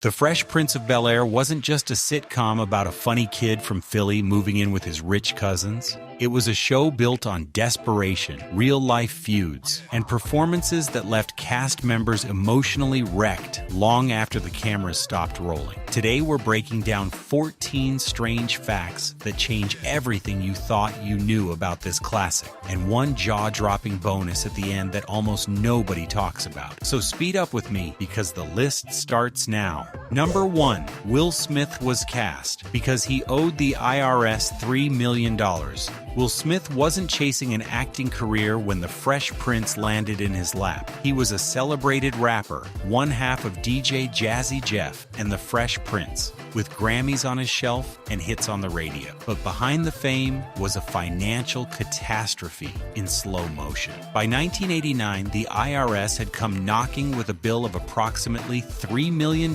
The Fresh Prince of Bel-Air wasn't just a sitcom about a funny kid from Philly moving in with his rich cousins. It was a show built on desperation, real-life feuds, and performances that left cast members emotionally wrecked long after the cameras stopped rolling. Today we're breaking down 14 strange facts that change everything you thought you knew about this classic, and one jaw-dropping bonus at the end that almost nobody talks about. So speed up with me because the list starts now. Number 1. Will Smith was cast because he owed the IRS $3 million. Will Smith wasn't chasing an acting career when the Fresh Prince landed in his lap. He was a celebrated rapper, one half of DJ Jazzy Jeff and the Fresh Prince, with Grammys on his shelf and hits on the radio. But behind the fame was a financial catastrophe in slow motion. By 1989, the IRS had come knocking with a bill of approximately $3 million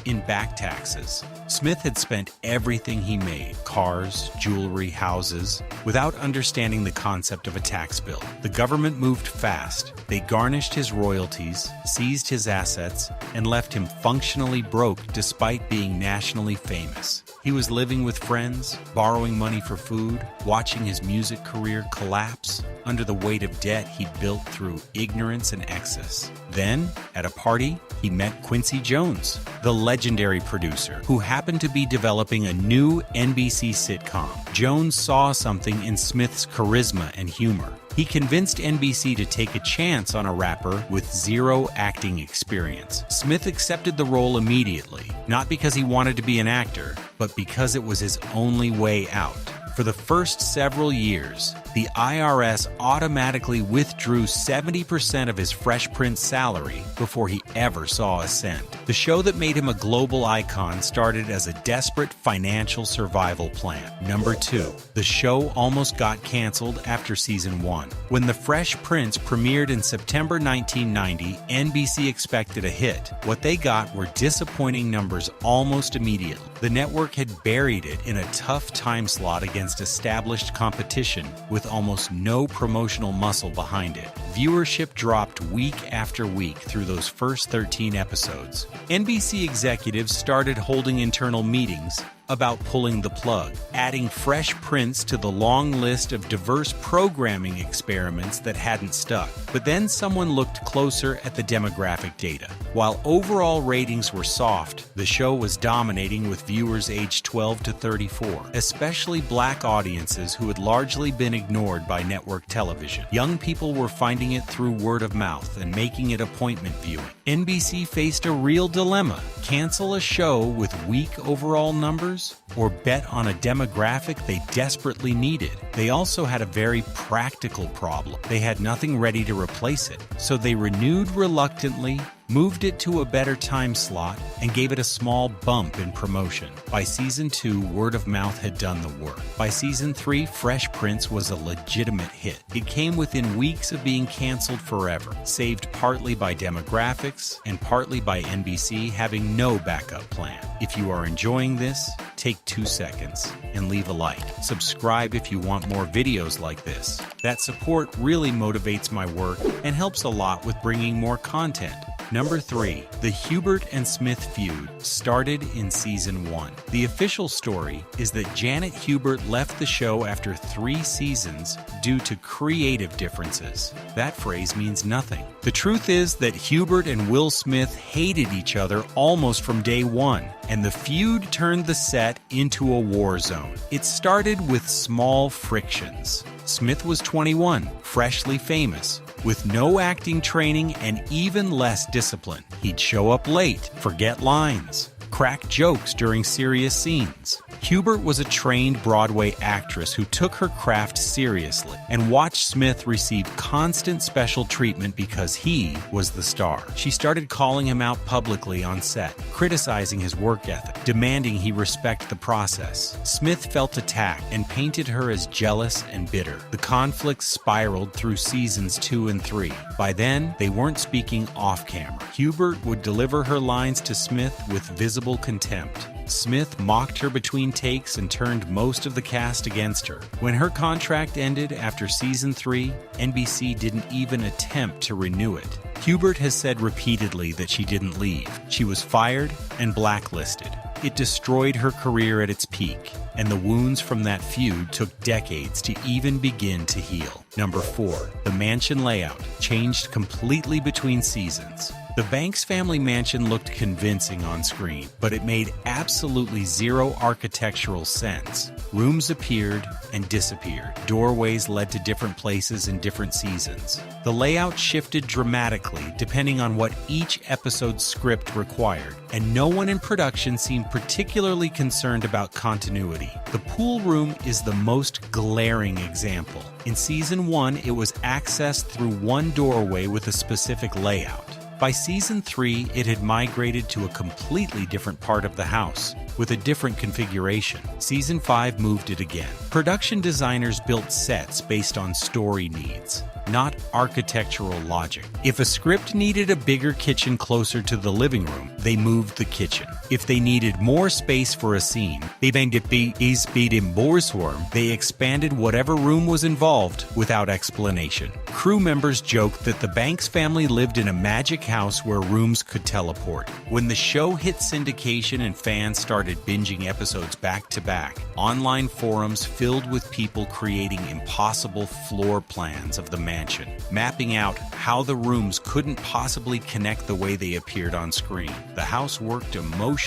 in back taxes. Smith had spent everything he made, cars, jewelry, houses, without understanding the concept of a tax bill. The government moved fast. They garnished his royalties, seized his assets, and left him functionally broke despite being nationally famous. He was living with friends, borrowing money for food, watching his music career collapse under the weight of debt he'd built through ignorance and excess. Then, at a party, he met Quincy Jones, the legendary producer, who happened to be developing a new NBC sitcom. Jones saw something in Smith's charisma and humor. He convinced NBC to take a chance on a rapper with zero acting experience. Smith accepted the role immediately, not because he wanted to be an actor, but because it was his only way out. For the first several years, the IRS automatically withdrew 70% of his Fresh Prince salary before he ever saw a cent. The show that made him a global icon started as a desperate financial survival plan. Number 2. The show almost got canceled after season 1. When The Fresh Prince premiered in September 1990, NBC expected a hit. What they got were disappointing numbers almost immediately. The network had buried it in a tough time slot against established competition with almost no promotional muscle behind it. Viewership dropped week after week through those first 13 episodes. NBC executives started holding internal meetings about pulling the plug, adding Fresh Prince to the long list of diverse programming experiments that hadn't stuck. But then someone looked closer at the demographic data. While overall ratings were soft, the show was dominating with viewers aged 12 to 34, especially black audiences who had largely been ignored by network television. Young people were finding it through word of mouth and making it appointment viewing. NBC faced a real dilemma: cancel a show with weak overall numbers or bet on a demographic they desperately needed. They also had a very practical problem. They had nothing ready to replace it, so they renewed reluctantly, moved it to a better time slot, and gave it a small bump in promotion. By season 2, word of mouth had done the work. By season 3, Fresh Prince was a legitimate hit. It came within weeks of being canceled forever, saved partly by demographics and partly by NBC having no backup plan. If you are enjoying this, take 2 seconds and leave a like. Subscribe if you want more videos like this. That support really motivates my work and helps a lot with bringing more content. Number 3. The Hubert and Smith feud started in season 1. The official story is that Janet Hubert left the show after 3 seasons due to creative differences. That phrase means nothing. The truth is that Hubert and Will Smith hated each other almost from day one, and the feud turned the set into a war zone. It started with small frictions. Smith was 21, freshly famous, with no acting training and even less discipline. He'd show up late, forget lines, crack jokes during serious scenes. Hubert was a trained Broadway actress who took her craft seriously and watched Smith receive constant special treatment because he was the star. She started calling him out publicly on set, criticizing his work ethic, demanding he respect the process. Smith felt attacked and painted her as jealous and bitter. The conflict spiraled through seasons 2 and 3. By then, they weren't speaking off camera. Hubert would deliver her lines to Smith with visible contempt. Smith mocked her between takes and turned most of the cast against her. When her contract ended after season 3, NBC didn't even attempt to renew it. Hubert has said repeatedly that she didn't leave. She was fired and blacklisted. It destroyed her career at its peak, and the wounds from that feud took decades to even begin to heal. Number 4. The mansion layout changed completely between seasons. The Banks family mansion looked convincing on screen, but it made absolutely zero architectural sense. Rooms appeared and disappeared. Doorways led to different places in different seasons. The layout shifted dramatically depending on what each episode's script required, and no one in production seemed particularly concerned about continuity. The pool room is the most glaring example. In Season 1, it was accessed through one doorway with a specific layout. By Season 3, it had migrated to a completely different part of the house, with a different configuration. Season 5 moved it again. Production designers built sets based on story needs, not architectural logic. If a script needed a bigger kitchen closer to the living room, they moved the kitchen. If they needed more space for a scene, they expanded whatever room was involved without explanation. Crew members joked that the Banks family lived in a magic house where rooms could teleport. When the show hit syndication and fans started binging episodes back to back, online forums filled with people creating impossible floor plans of the mansion, mapping out how the rooms couldn't possibly connect the way they appeared on screen. The house worked emotionally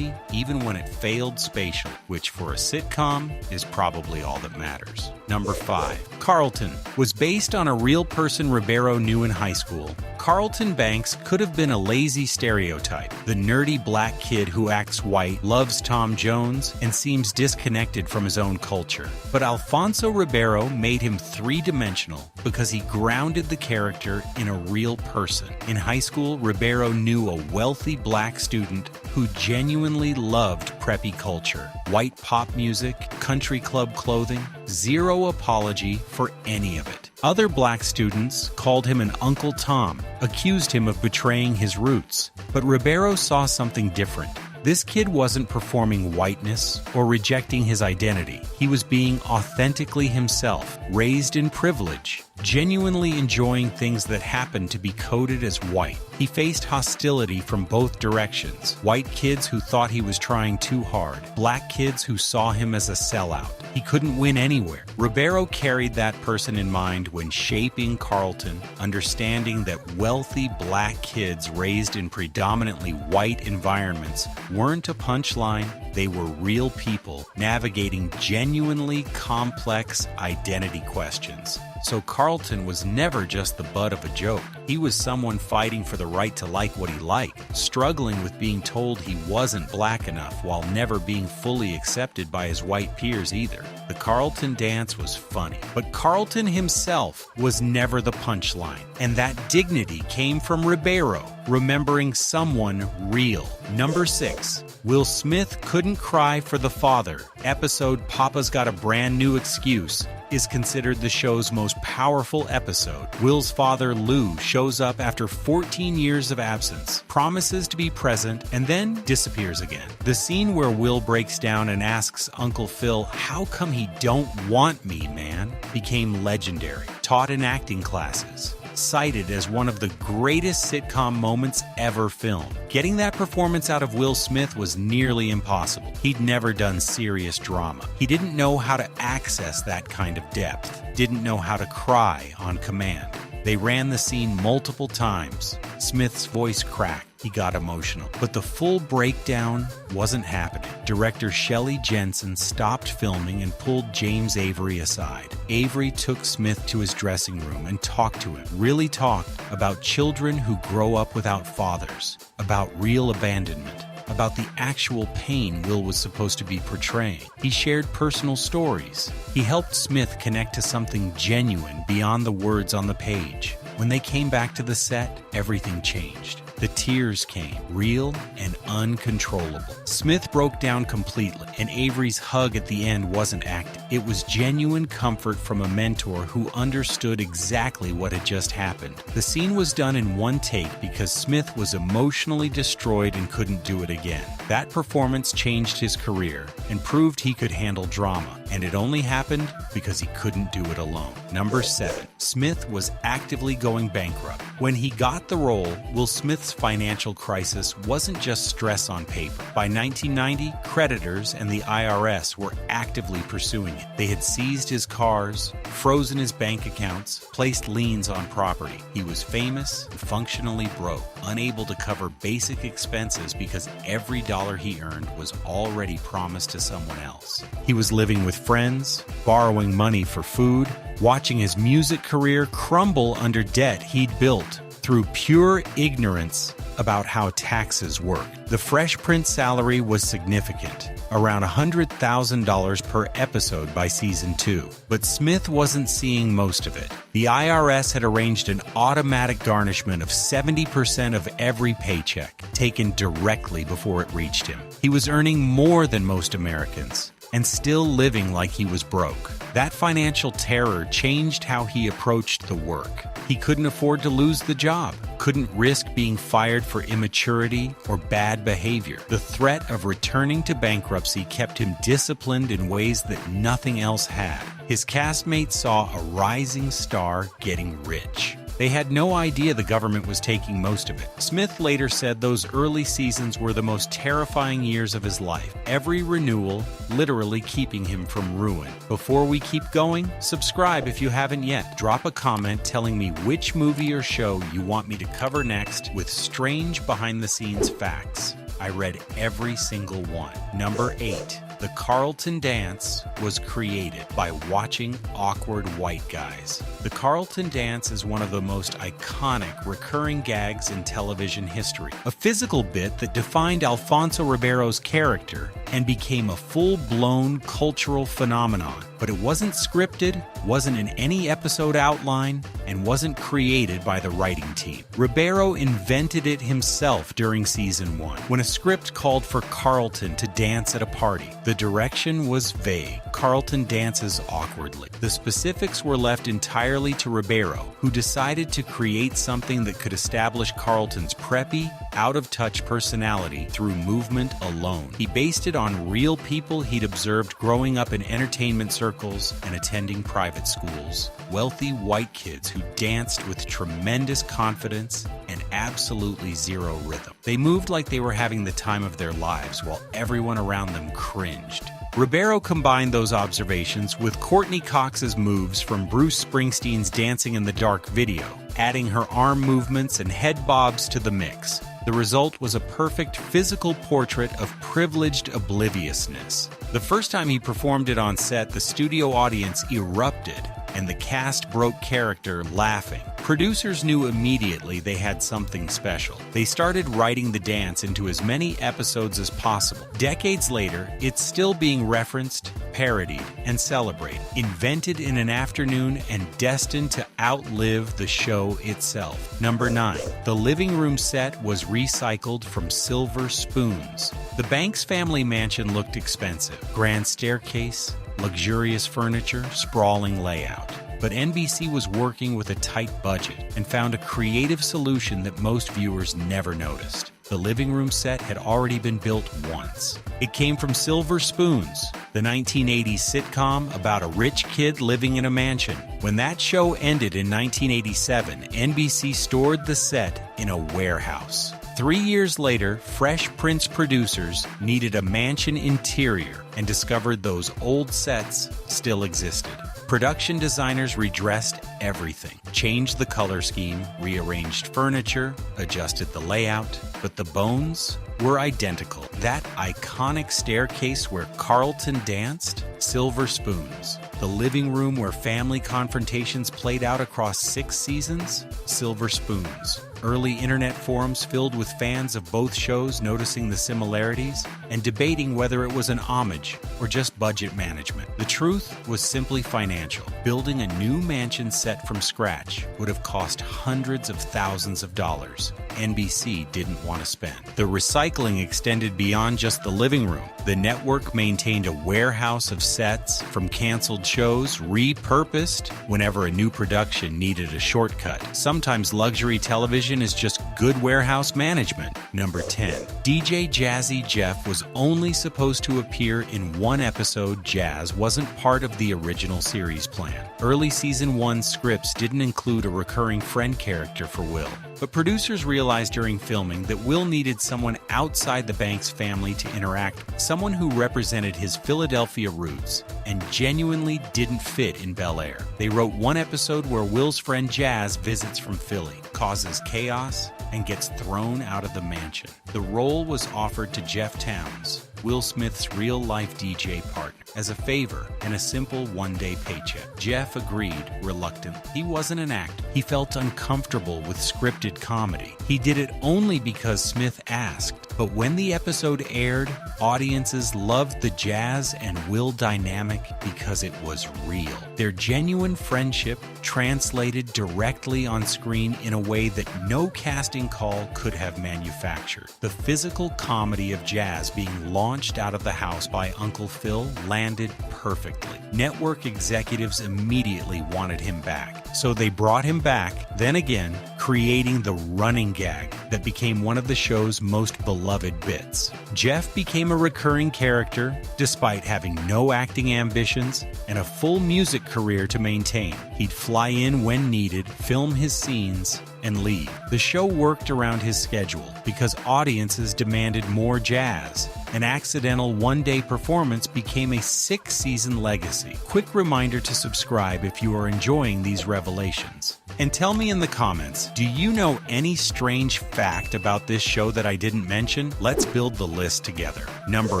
even when it failed spatially, which for a sitcom is probably all that matters. Number 5. Carlton was based on a real person Ribeiro knew in high school. Carlton Banks could have been a lazy stereotype, the nerdy black kid who acts white, loves Tom Jones, and seems disconnected from his own culture. But Alfonso Ribeiro made him three-dimensional because he grounded the character in a real person. In high school, Ribeiro knew a wealthy black student who genuinely loved preppy culture, white pop music, country club clothing, zero apology for any of it. Other black students called him an Uncle Tom, accused him of betraying his roots. But Ribeiro saw something different. This kid wasn't performing whiteness or rejecting his identity. He was being authentically himself, raised in privilege, genuinely enjoying things that happened to be coded as white. He faced hostility from both directions. White kids who thought he was trying too hard. Black kids who saw him as a sellout. He couldn't win anywhere. Ribeiro carried that person in mind when shaping Carlton, understanding that wealthy black kids raised in predominantly white environments weren't a punchline. They were real people navigating genuinely complex identity questions. So Carlton was never just the butt of a joke. He was someone fighting for the right to like what he liked, struggling with being told he wasn't black enough while never being fully accepted by his white peers either. The Carlton dance was funny, but Carlton himself was never the punchline. And that dignity came from Ribeiro, remembering someone real. Number 6. Will Smith couldn't cry for the father. Episode Papa's Got a Brand New Excuse is considered the show's most powerful episode. Will's father, Lou, shows up after 14 years of absence, promises to be present, and then disappears again. The scene where Will breaks down and asks Uncle Phil, "How come he don't want me, man?" became legendary, taught in acting classes, cited as one of the greatest sitcom moments ever filmed. Getting that performance out of Will Smith was nearly impossible. He'd never done serious drama. He didn't know how to access that kind of depth, didn't know how to cry on command. They ran the scene multiple times. Smith's voice cracked. He got emotional. But the full breakdown wasn't happening. Director Shelley Jensen stopped filming and pulled James Avery aside. Avery took Smith to his dressing room and talked to him, really talked about children who grow up without fathers, about real abandonment, about the actual pain Will was supposed to be portraying. He shared personal stories. He helped Smith connect to something genuine beyond the words on the page. When they came back to the set, everything changed. The tears came, real and uncontrollable. Smith broke down completely, and Avery's hug at the end wasn't acting. It was genuine comfort from a mentor who understood exactly what had just happened. The scene was done in one take because Smith was emotionally destroyed and couldn't do it again. That performance changed his career and proved he could handle drama, and it only happened because he couldn't do it alone. Number 7. Smith was actively going bankrupt. When he got the role, Will Smith's financial crisis wasn't just stress on paper. By 1990, creditors and the IRS were actively pursuing it. They had seized his cars, frozen his bank accounts, placed liens on property. He was famous and functionally broke, unable to cover basic expenses because every dollar he earned was already promised to someone else. He was living with friends, borrowing money for food, watching his music career crumble under debt he'd built through pure ignorance about how taxes worked. The Fresh Prince salary was significant, around $100,000 per episode by season 2. But Smith wasn't seeing most of it. The IRS had arranged an automatic garnishment of 70% of every paycheck, taken directly before it reached him. He was earning more than most Americans, and still living like he was broke. That financial terror changed how he approached the work. He couldn't afford to lose the job, couldn't risk being fired for immaturity or bad behavior. The threat of returning to bankruptcy kept him disciplined in ways that nothing else had. His castmates saw a rising star getting rich. They had no idea the government was taking most of it. Smith later said those early seasons were the most terrifying years of his life, every renewal literally keeping him from ruin. Before we keep going, subscribe if you haven't yet. Drop a comment telling me which movie or show you want me to cover next with strange behind-the-scenes facts. I read every single one. Number 8. The Carlton dance was created by watching awkward white guys. The Carlton dance is one of the most iconic recurring gags in television history. A physical bit that defined Alfonso Ribeiro's character and became a full-blown cultural phenomenon. But it wasn't scripted, wasn't in any episode outline, and wasn't created by the writing team. Ribeiro invented it himself during season 1, when a script called for Carlton to dance at a party. The direction was vague. Carlton dances awkwardly. The specifics were left entirely to Ribeiro, who decided to create something that could establish Carlton's preppy, out-of-touch personality through movement alone. He based it on real people he'd observed growing up in entertainment circles and attending private schools. Wealthy white kids who danced with tremendous confidence and absolutely zero rhythm. They moved like they were having the time of their lives while everyone around them cringed. Ribeiro combined those observations with Courtney Cox's moves from Bruce Springsteen's Dancing in the Dark video, adding her arm movements and head bobs to the mix. The result was a perfect physical portrait of privileged obliviousness. The first time he performed it on set, the studio audience erupted, and the cast broke character laughing. Producers knew immediately they had something special. They started writing the dance into as many episodes as possible. Decades later, it's still being referenced, parodied, and celebrated. Invented in an afternoon and destined to outlive the show itself. Number 9. The living room set was recycled from silver spoons. The Banks family mansion looked expensive. Grand staircase, luxurious furniture, sprawling layout. But NBC was working with a tight budget and found a creative solution that most viewers never noticed. The living room set had already been built once. It came from Silver Spoons, the 1980s sitcom about a rich kid living in a mansion. When that show ended in 1987, NBC stored the set in a warehouse. 3 years later, Fresh Prince producers needed a mansion interior and discovered those old sets still existed. Production designers redressed everything, changed the color scheme, rearranged furniture, adjusted the layout, but the bones were identical. That iconic staircase where Carlton danced, Silver Spoons. The living room where family confrontations played out across 6 seasons, Silver Spoons. Early internet forums filled with fans of both shows noticing the similarities and debating whether it was an homage or just budget management. The truth was simply financial. Building a new mansion set from scratch would have cost hundreds of thousands of dollars. NBC didn't want to spend. The recycling extended beyond just the living room. The network maintained a warehouse of sets from canceled shows, repurposed whenever a new production needed a shortcut. Sometimes luxury television television is just good warehouse management. Number 10. DJ Jazzy Jeff was only supposed to appear in one episode. Jazz wasn't part of the original series plan. Early season 1 scripts didn't include a recurring friend character for Will, but producers realized during filming that Will needed someone outside the Banks family to interact with, someone who represented his Philadelphia roots and genuinely didn't fit in Bel-Air. They wrote one episode where Will's friend Jazz visits from Philly, causes chaos, and gets thrown out of the mansion. The role was offered to Jeff Towns, Will Smith's real-life DJ partner, as a favor and a simple one-day paycheck. Jeff agreed reluctantly. He wasn't an actor. He felt uncomfortable with scripted comedy. He did it only because Smith asked. But when the episode aired, audiences loved the Jazz and Will dynamic because it was real. Their genuine friendship translated directly on screen in a way that no casting call could have manufactured. The physical comedy of Jazz being launched out of the house by Uncle Phil landed perfectly. Network executives immediately wanted him back, so they brought him back, then again, creating the running gag that became one of the show's most beloved bits. Jeff became a recurring character despite having no acting ambitions and a full music career to maintain. He'd fly in when needed, film his scenes, and leave. The show worked around his schedule because audiences demanded more Jazz. An accidental one-day performance became a 6-season legacy. Quick reminder to subscribe if you are enjoying these revelations. And tell me in the comments, do you know any strange fact about this show that I didn't mention? Let's build the list together. Number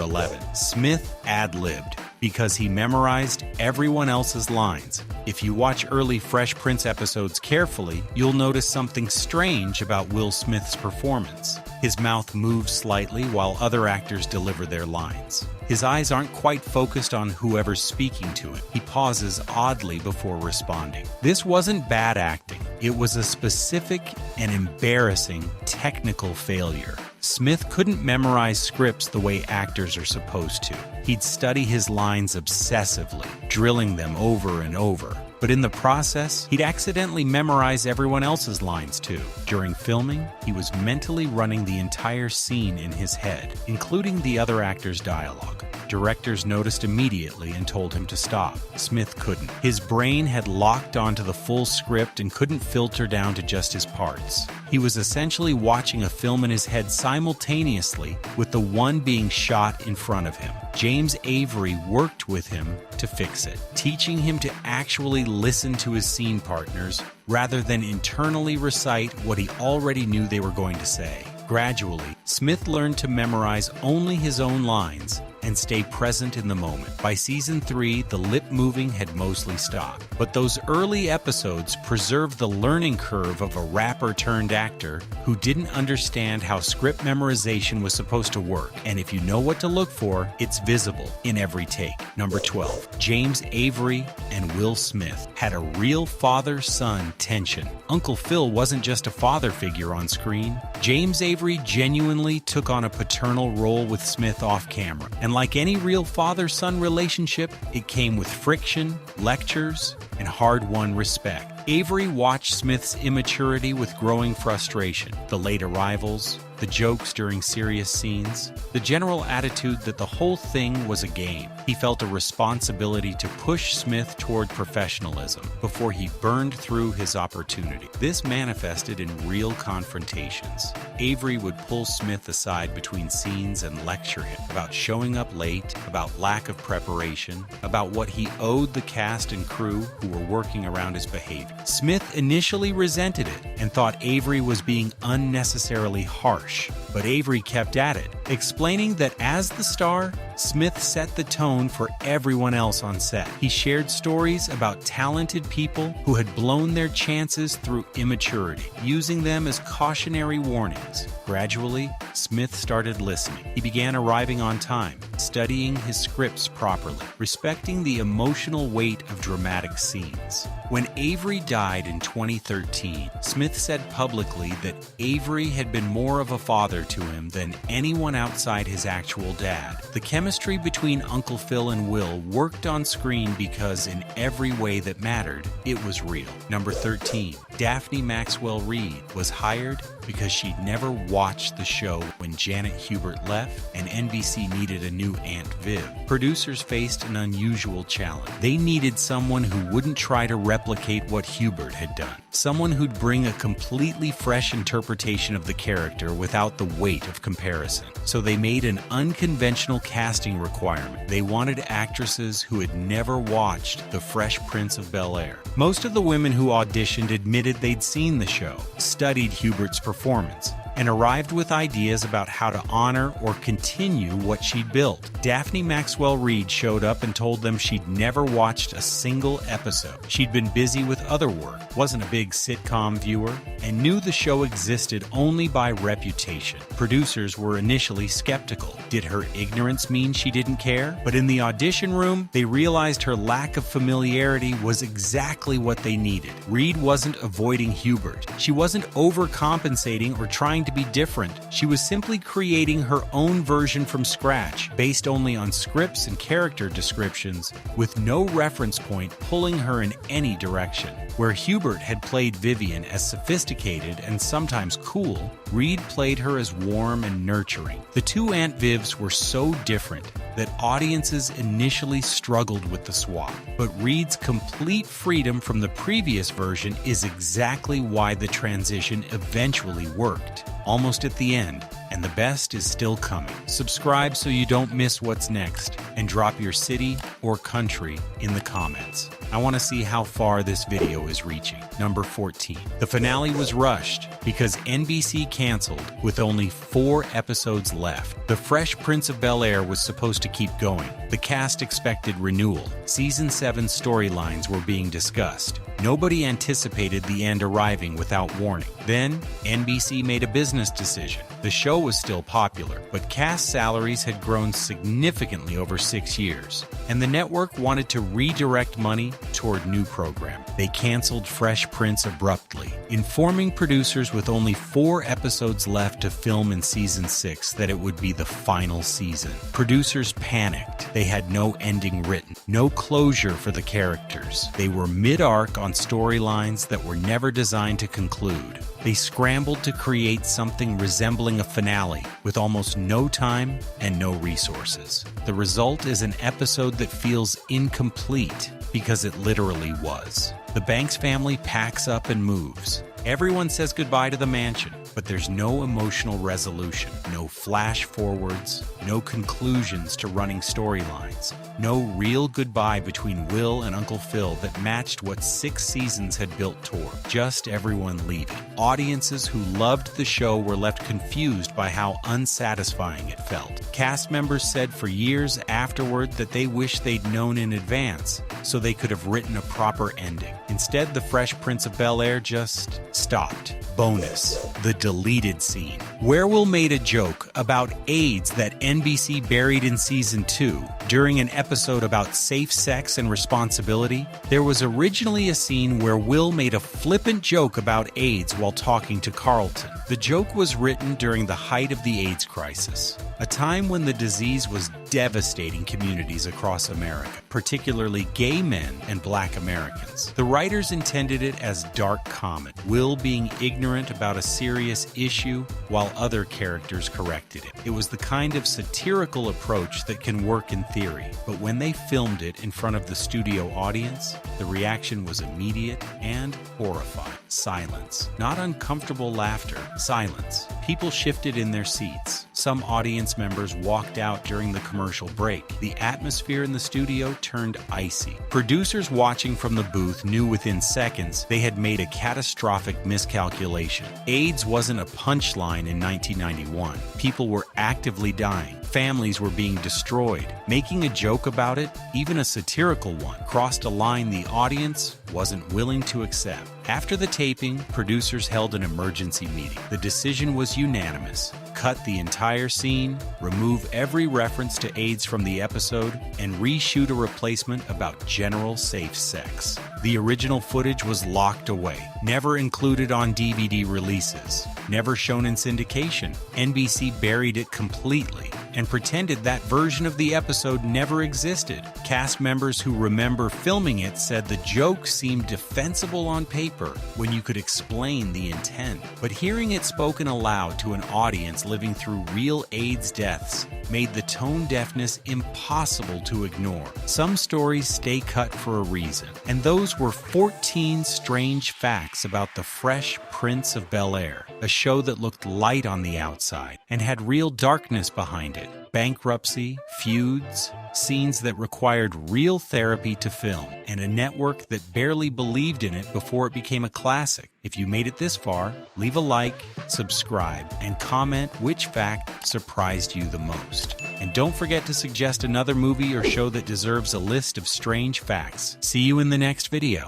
11. Smith ad-libbed because he memorized everyone else's lines. If you watch early Fresh Prince episodes carefully, you'll notice something strange about Will Smith's performance. His mouth moves slightly while other actors deliver their lines. His eyes aren't quite focused on whoever's speaking to him. He pauses oddly before responding. This wasn't bad acting. It was a specific and embarrassing technical failure. Smith couldn't memorize scripts the way actors are supposed to. He'd study his lines obsessively, drilling them over and over. But in the process, he'd accidentally memorize everyone else's lines too. During filming, he was mentally running the entire scene in his head, including the other actors' dialogue. Directors noticed immediately and told him to stop. Smith couldn't. His brain had locked onto the full script and couldn't filter down to just his parts. He was essentially watching a film in his head simultaneously with the one being shot in front of him. James Avery worked with him to fix it, teaching him to actually listen to his scene partners rather than internally recite what he already knew they were going to say. Gradually, Smith learned to memorize only his own lines and stay present in the moment. By season 3, the lip moving had mostly stopped. But those early episodes preserved the learning curve of a rapper turned actor who didn't understand how script memorization was supposed to work. And if you know what to look for, it's visible in every take. Number 12. James Avery and Will Smith had a real father-son tension. Uncle Phil wasn't just a father figure on screen. James Avery genuinely took on a paternal role with Smith off camera. And like any real father-son relationship, it came with friction, lectures, and hard-won respect. Avery watched Smith's immaturity with growing frustration, the late arrivals, the jokes during serious scenes, the general attitude that the whole thing was a game. He felt a responsibility to push Smith toward professionalism before he burned through his opportunity. This manifested in real confrontations. Avery would pull Smith aside between scenes and lecture him about showing up late, about lack of preparation, about what he owed the cast and crew who were working around his behavior. Smith initially resented it and thought Avery was being unnecessarily harsh, but Avery kept at it, explaining that as the star, Smith set the tone for everyone else on set. He shared stories about talented people who had blown their chances through immaturity, using them as cautionary warnings. Gradually, Smith started listening. He began arriving on time, studying his scripts properly, respecting the emotional weight of dramatic scenes. When Avery died in 2013, Smith said publicly that Avery had been more of a father to him than anyone outside his actual dad. The chemistry between Uncle Phil and Will worked on screen because in every way that mattered, it was real. Number 13. Daphne Maxwell Reid was hired because she'd never watched the show when Janet Hubert left and NBC needed a new Aunt Viv. Producers faced an unusual challenge. They needed someone who wouldn't try to replicate what Hubert had done. Someone who'd bring a completely fresh interpretation of the character without the weight of comparison. So they made an unconventional casting requirement. They wanted actresses who had never watched The Fresh Prince of Bel-Air. Most of the women who auditioned admitted they'd seen the show, studied Hubert's performance, and arrived with ideas about how to honor or continue what she'd built. Daphne Maxwell Reid showed up and told them she'd never watched a single episode. She'd been busy with other work, wasn't a big sitcom viewer, and knew the show existed only by reputation. Producers were initially skeptical. Did her ignorance mean she didn't care? But in the audition room, they realized her lack of familiarity was exactly what they needed. Reid wasn't avoiding Hubert. She wasn't overcompensating or trying to be different. She was simply creating her own version from scratch, based only on scripts and character descriptions, with no reference point pulling her in any direction. Where Hubert had played Vivian as sophisticated and sometimes cool, Reid played her as warm and nurturing. The two Aunt Vivs were so different that audiences initially struggled with the swap. But Reid's complete freedom from the previous version is exactly why the transition eventually worked. Almost at the end, and the best is still coming. Subscribe so you don't miss what's next, and drop your city or country in the comments. I want to see how far this video is reaching. Number 14. The finale was rushed because NBC canceled with only 4 episodes left. The Fresh Prince of Bel-Air was supposed to keep going. The cast expected renewal. Season 7 storylines were being discussed. Nobody anticipated the end arriving without warning. Then, NBC made a business decision. The show was still popular, but cast salaries had grown significantly over 6 years, and the network wanted to redirect money toward new programming. They canceled Fresh Prince abruptly, informing producers with only 4 episodes left to film in season 6 that it would be the final season. Producers panicked. They had no ending written, no closure for the characters. They were mid-arc on storylines that were never designed to conclude. They scrambled to create something resembling a finale with almost no time and no resources. The result is an episode that feels incomplete because it literally was. The Banks family packs up and moves. Everyone says goodbye to the mansion, but there's no emotional resolution, no flash forwards, no conclusions to running storylines, no real goodbye between Will and Uncle Phil that matched what 6 seasons had built toward, just everyone leaving. Audiences who loved the show were left confused by how unsatisfying it felt. Cast members said for years afterward that they wished they'd known in advance so they could have written a proper ending. Instead, the Fresh Prince of Bel-Air just stopped. Bonus: the deleted scene. Where Will made a joke about AIDS that NBC buried in season 2 during an episode about safe sex and responsibility. There was originally a scene where Will made a flippant joke about AIDS while talking to Carlton. The joke was written during the height of the AIDS crisis, a time when the disease was devastating communities across America, particularly gay men and Black Americans. The writers intended it as dark comedy, Will being ignorant about a serious issue while other characters corrected it. It was the kind of satirical approach that can work in theory, but when they filmed it in front of the studio audience, the reaction was immediate and horrifying. Silence. Not uncomfortable laughter. Silence. People shifted in their seats. Some audience members walked out during the commercial break. The atmosphere in the studio turned icy. Producers watching from the booth knew within seconds they had made a catastrophic miscalculation. AIDS wasn't a punchline in 1991. People were actively dying. Families were being destroyed. Making a joke about it, even a satirical one, crossed a line the audience wasn't willing to accept. After the taping, producers held an emergency meeting. The decision was unanimous. Cut the entire scene, remove every reference to AIDS from the episode, and reshoot a replacement about general safe sex. The original footage was locked away, never included on DVD releases, never shown in syndication. NBC buried it completely, and pretended that version of the episode never existed. Cast members who remember filming it said the joke seemed defensible on paper when you could explain the intent. But hearing it spoken aloud to an audience living through real AIDS deaths made the tone deafness impossible to ignore. Some stories stay cut for a reason, and those were 14 strange facts about the Fresh Prince of Bel-Air, a show that looked light on the outside and had real darkness behind it. Bankruptcy, feuds, scenes that required real therapy to film, and a network that barely believed in it before it became a classic. If you made it this far, leave a like, subscribe, and comment which fact surprised you the most. And don't forget to suggest another movie or show that deserves a list of strange facts. See you in the next video.